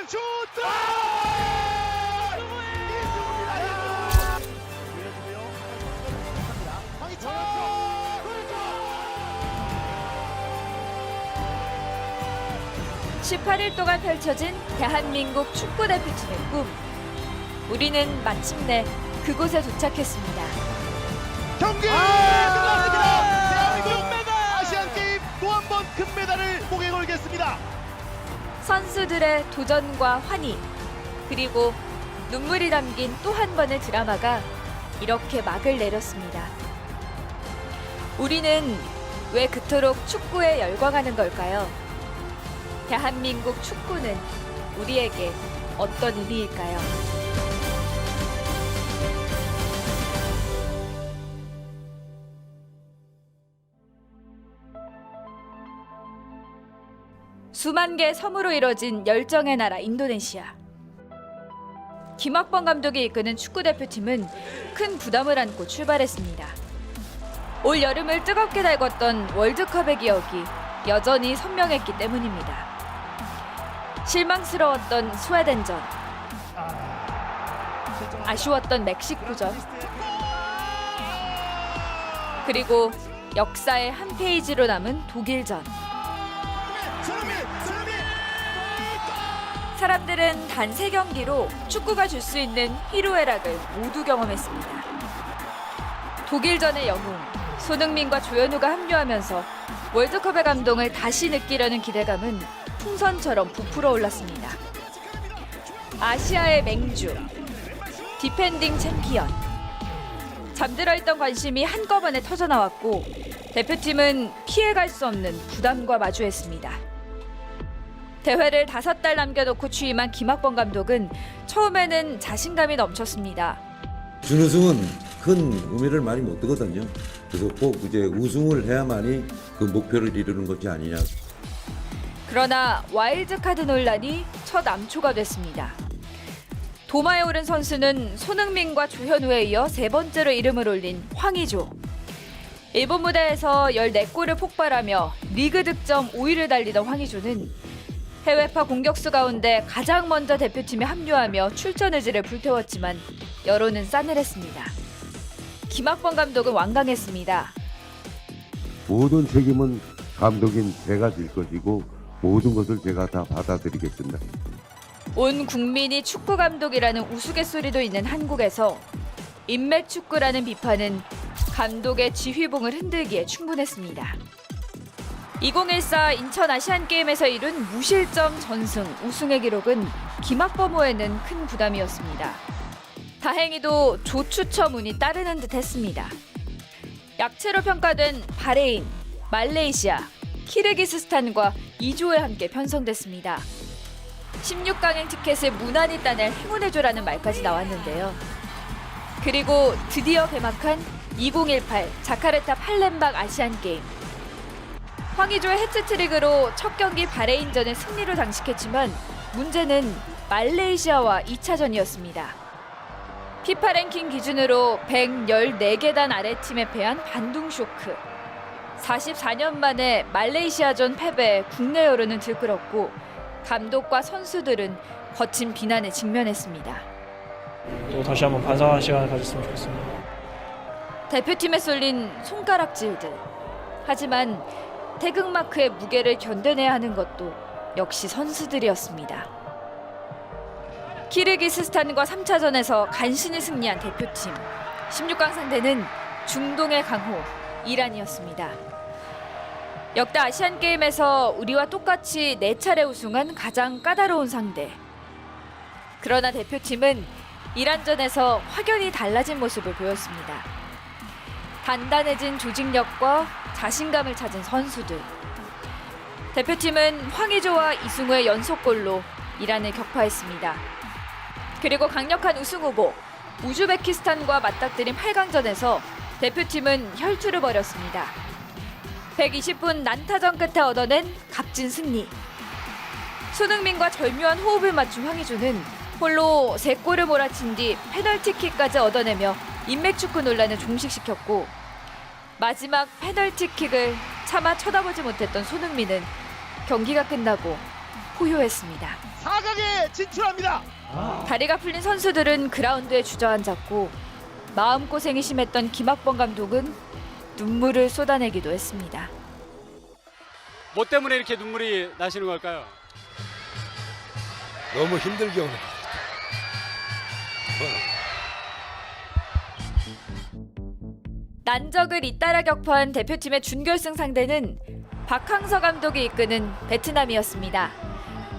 슛! 황희찬! 18일 동안 펼쳐진 대한민국 축구대표팀의 꿈. 우리는 마침내 그곳에 도착했습니다. 경기 끝났습니다. 대한민국 아시안게임 또 한 번 금메달을 목에 걸겠습니다. 선수들의 도전과 환희, 그리고 눈물이 담긴 또 한 번의 드라마가 이렇게 막을 내렸습니다. 우리는 왜 그토록 축구에 열광하는 걸까요? 대한민국 축구는 우리에게 어떤 의미일까요? 수만 개의 섬으로 이뤄진 열정의 나라 인도네시아. 김학범 감독이 이끄는 축구대표팀은 큰 부담을 안고 출발했습니다. 올 여름을 뜨겁게 달궜던 월드컵의 기억이 여전히 선명했기 때문입니다. 실망스러웠던 스웨덴전, 아쉬웠던 멕시코전, 그리고 역사의 한 페이지로 남은 독일전. 사람들은 단 3경기로 축구가 줄 수 있는 희로애락을 모두 경험했습니다. 독일전의 영웅 손흥민과 조현우가 합류하면서 월드컵의 감동을 다시 느끼려는 기대감은 풍선처럼 부풀어 올랐습니다. 아시아의 맹주, 디펜딩 챔피언. 잠들어 있던 관심이 한꺼번에 터져나왔고 대표팀은 피해갈 수 없는 부담과 마주했습니다. 대회를 5달 남겨놓고 취임한 김학범 감독은 처음에는 자신감이 넘쳤습니다. 준우승은 큰 의미를 많이 못 두거든요. 그래서 꼭 이제 우승을 해야만이 그 목표를 이루는 것이 아니냐. 그러나 와일드카드 논란이 첫 암초가 됐습니다. 도마에 오른 선수는 손흥민과 조현우에 이어 3번째로 이름을 올린 황의조. 일본 무대에서 14골을 폭발하며 리그 득점 5위를 달리던 황의조는 해외파 공격수 가운데 가장 먼저 대표팀에 합류하며 출전 의지를 불태웠지만 여론은 싸늘했습니다. 김학범 감독은 완강했습니다. 모든 책임은 감독인 제가 질 것이고 모든 것을 제가 다 받아들이겠습니다. 온 국민이 축구 감독이라는 우스갯소리도 있는 한국에서 인맥 축구라는 비판은 감독의 지휘봉을 흔들기에 충분했습니다. 2014 인천 아시안게임에서 이룬 무실점 전승 우승의 기록은 김학범호에는 큰 부담이었습니다. 다행히도 조추첨 운이 따르는 듯 했습니다. 약체로 평가된 바레인, 말레이시아, 키르기스스탄과 2조에 함께 편성됐습니다. 16강행 티켓을 무난히 따낼 행운의 조라는 말까지 나왔는데요. 그리고 드디어 개막한 2018 자카르타 팔렘방 아시안게임. 황의조의 해트트릭으로 첫 경기 바레인전을 승리로 장식했지만 문제는 말레이시아와 2차전이었습니다. 피파 랭킹 기준으로 114계단 아래 팀에 패한 반둥 쇼크. 44년 만에 말레이시아전 패배에 국내 여론은 들끓었고 감독과 선수들은 거친 비난에 직면했습니다. 또 다시 한번 반성하는 시간을 가졌으면 좋겠습니다. 대표팀에 쏠린 손가락질들. 하지만 태극마크의 무게를 견뎌내야 하는 것도 역시 선수들이었습니다. 키르기스스탄과 3차전에서 간신히 승리한 대표팀. 16강 상대는 중동의 강호 이란이었습니다. 역대 아시안게임에서 우리와 똑같이 4차례 우승한 가장 까다로운 상대. 그러나 대표팀은 이란전에서 확연히 달라진 모습을 보였습니다. 단단해진 조직력과 자신감을 찾은 선수들. 대표팀은 황의조와 이승우의 연속골로 이란을 격파했습니다. 그리고 강력한 우승 후보 우즈베키스탄과 맞닥뜨린 8강전에서 대표팀은 혈투를 벌였습니다. 120분 난타전 끝에 얻어낸 값진 승리. 손흥민과 절묘한 호흡을 맞춘 황의조는 홀로 3골을 몰아친 뒤 페널티킥까지 얻어내며 인맥축구 논란을 종식시켰고 마지막 페널티킥을 차마 쳐다보지 못했던 손흥민은 경기가 끝나고 포효했습니다. 4강에 진출합니다. 다리가 풀린 선수들은 그라운드에 주저앉았고 마음고생이 심했던 김학범 감독은 눈물을 쏟아내기도 했습니다. 뭐 때문에 이렇게 눈물이 나시는 걸까요? 너무 힘들게 오는 난적을 잇따라 격파한 대표팀의 준결승 상대는 박항서 감독이 이끄는 베트남이었습니다.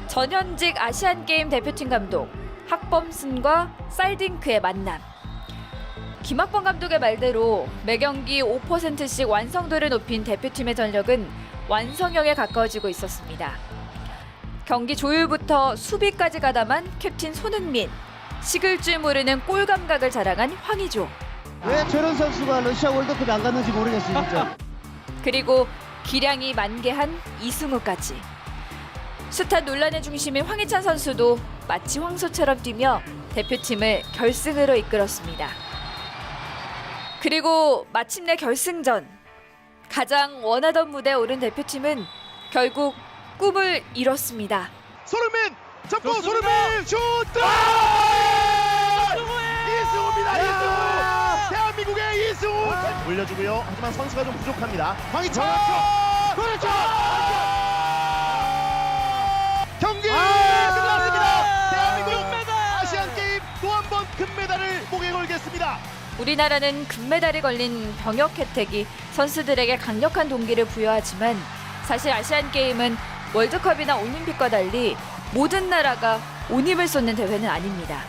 전현직 아시안게임 대표팀 감독 학범슨과 살딩크의 만남. 김학범 감독의 말대로 매경기 5%씩 완성도를 높인 대표팀의 전력은 완성형에 가까워지고 있었습니다. 경기 조율부터 수비까지 가담한 캡틴 손흥민, 식을 줄 모르는 골 감각을 자랑한 황의조, 왜 저런 선수가 러시아 월드컵에 안 갔는지 모르겠어요, 진짜. 그리고 기량이 만개한 이승우까지. 숱한 논란의 중심인 황희찬 선수도 마치 황소처럼 뛰며 대표팀을 결승으로 이끌었습니다. 그리고 마침내 결승전, 가장 원하던 무대에 오른 대표팀은 결국 꿈을 이뤘습니다. 손흥민 잡고 손흥민 슛! 이승우입니다. 이승우. 대한민국의 이승우. 올려주고요. 하지만 선수가 좀 부족합니다. 황희찬. 그렇죠. 경기 끝났습니다. 대한민국 아시안 게임 또 한 번 금메달을 목에 걸겠습니다. 우리나라는 금메달이 걸린 병역 혜택이 선수들에게 강력한 동기를 부여하지만 사실 아시안게임은 월드컵이나 올림픽과 달리 모든 나라가 온 힘을 쏟는 대회는 아닙니다.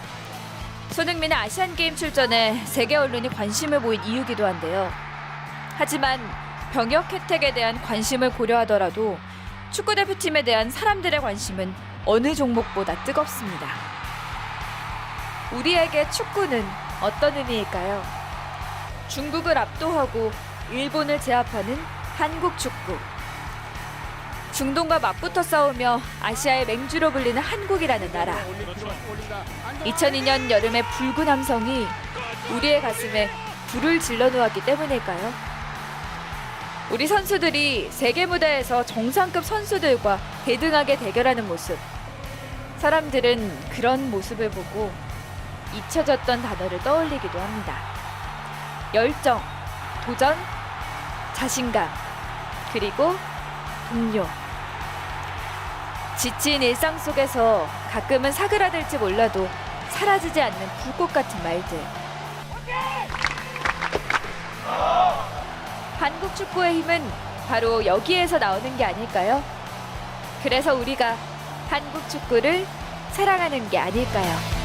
손흥민의 아시안게임 출전에 세계 언론이 관심을 보인 이유기도 한데요. 하지만 병역 혜택에 대한 관심을 고려하더라도 축구대표팀에 대한 사람들의 관심은 어느 종목보다 뜨겁습니다. 우리에게 축구는 어떤 의미일까요? 중국을 압도하고 일본을 제압하는 한국 축구. 중동과 맞붙어 싸우며 아시아의 맹주로 불리는 한국이라는 나라. 2002년 여름의 붉은 함성이 우리의 가슴에 불을 질러놓았기 때문일까요? 우리 선수들이 세계 무대에서 정상급 선수들과 대등하게 대결하는 모습. 사람들은 그런 모습을 보고 잊혀졌던 단어를 떠올리기도 합니다. 열정, 도전, 자신감, 그리고 동료. 지친 일상 속에서 가끔은 사그라들지 몰라도 사라지지 않는 불꽃 같은 말들. 한국 축구의 힘은 바로 여기에서 나오는 게 아닐까요? 그래서 우리가 한국 축구를 사랑하는 게 아닐까요?